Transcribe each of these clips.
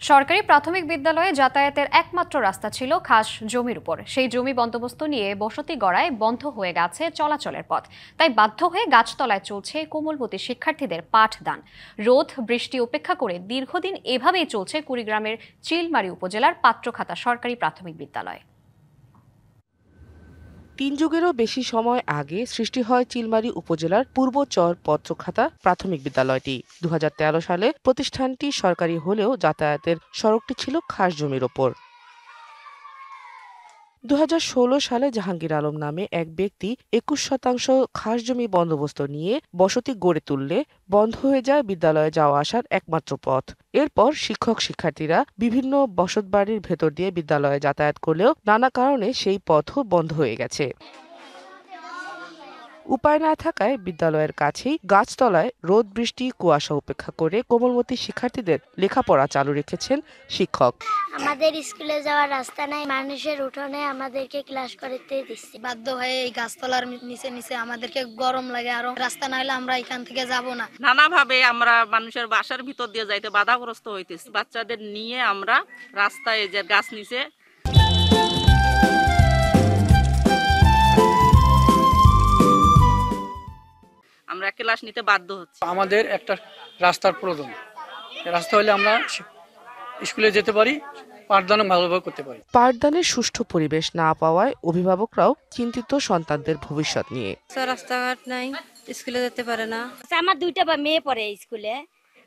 সরকারি প্রাথমিক বিদ্যালয়ে যাতায়াতের একমাত্র রাস্তা ছিল খাস জমির উপর। সেই জমি বন্দোবস্ত নিয়ে বসতি গড়ায় বন্ধ হয়ে গেছে চলাচলের পথ। তাই বাধ্য হয়ে গাছতলায় চলছে কোমলমতি শিক্ষার্থীদের পাঠদান। রোদ বৃষ্টি উপেক্ষা করে দীর্ঘদিন এভাবেই চলছে কুড়িগ্রামের চিলমারী উপজেলার পাত্রখাতা সরকারি প্রাথমিক বিদ্যালয়। ৩ যুগেরও বেশি সময় আগে সৃষ্টি হয় চিলমারী উপজেলার পূর্বচর পত্রখাতা প্রাথমিক বিদ্যালয়টি। ২০১৩ সালে প্রতিষ্ঠানটি সরকারি হলেও যাতায়াতের সড়কটি ছিল খাস জমির ওপর। ২০১৬ সালে জাহাঙ্গীর আলম নামে এক ব্যক্তি ২১% খাস জমি বন্দোবস্ত নিয়ে বসতি গড়ে তুললে বন্ধ হয়ে যায় বিদ্যালয়ে যাওয়া আসার একমাত্র পথ। এরপর শিক্ষক শিক্ষার্থীরা বিভিন্ন বসতবাড়ির ভেতর দিয়ে বিদ্যালয়ে যাতায়াত করলেও নানা কারণে সেই পথও বন্ধ হয়ে গেছে। উপায় না থাকায় বিদ্যালয়ের কাছেই গাছতলায় রোদ বৃষ্টি কুয়াশা উপেক্ষা করে কোমলমতি শিক্ষার্থীদের লেখাপড়া চালু রেখেছেন শিক্ষক। আমাদের স্কুলে যাওয়ার রাস্তা নাই, মানুষের উঠোনে আমাদেরকে ক্লাস করতে দিচ্ছে। বাধ্য হয়ে এই গাছতলার নিচে নিচে আমাদেরকে গরম লাগে, আরো রাস্তা না হলে আমরা এখান থেকে যাব না। নানাভাবে আমরা মানুষের বাসার ভিতর দিয়ে যাইতে বাধাগ্রস্ত হইতেছি। বাচ্চাদের নিয়ে আমরা রাস্তায় যে গাছ নিচে আমরা ক্লাস নিতে বাধ্য হচ্ছি। আমাদের একটা রাস্তার প্রয়োজন, রাস্তা হলে আমরা স্কুলে যেতে পারি, পাঠদান ভালোভাবে করতে পারি। পাঠদানের সুষ্ঠু পরিবেশ না পাওয়ায় অভিভাবকরাও চিন্তিত সন্তানদের ভবিষ্যৎ নিয়ে। রাস্তাঘাট নাই, স্কুলে যেতে পারে না। আমার দুইটা মেয়ে পড়ে স্কুলে,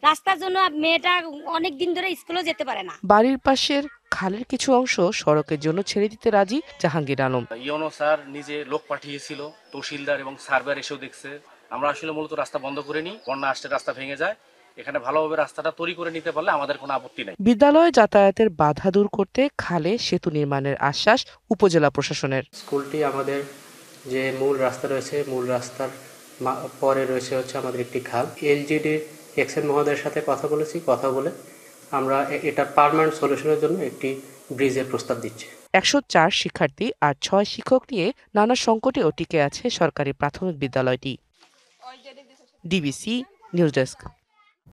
রাস্তার জন্য মেয়েটা অনেক দিন ধরে স্কুলে যেতে পারে না। বাড়ির পাশের খালের কিছু অংশ সড়কের জন্য ছেড়ে দিতে রাজি জাহাঙ্গীর আলম। ইউনো স্যার নিজে লোক পাঠিয়েছিল, তহসিলদার এবং সার্ভেয়ার এসেও দেখছে। আমরা আসলে মূলত রাস্তা বন্ধ করে নিই, বন্যা আসলে রাস্তা ভেঙে যায়। এখানে ভালোভাবে রাস্তাটা তৈরি করে নিতে পারলে আমাদের কোনো আপত্তি নেই। বিদ্যালয়ে যাতায়াতের বাধা দূর করতে খালে সেতু নির্মাণের আশ্বাস উপজেলা প্রশাসনের। স্কুলটি আমাদের যে মূল রাস্তা রয়েছে, মূল রাস্তার পরে রয়েছে হচ্ছে আমাদের একটি খাল। এলজিডির এক্সএন মহোদয়ের সাথে কথা বলে আমরা এটার পার্মানেন্ট সলিউশনের জন্য একটি ব্রিজের প্রস্তাব দিচ্ছি। ১০৪ শিক্ষার্থী আর ৬ শিক্ষক নিয়ে নানা সংকটেও টিকে আছে সরকারি প্রাথমিক বিদ্যালয়টি। DBC news desk.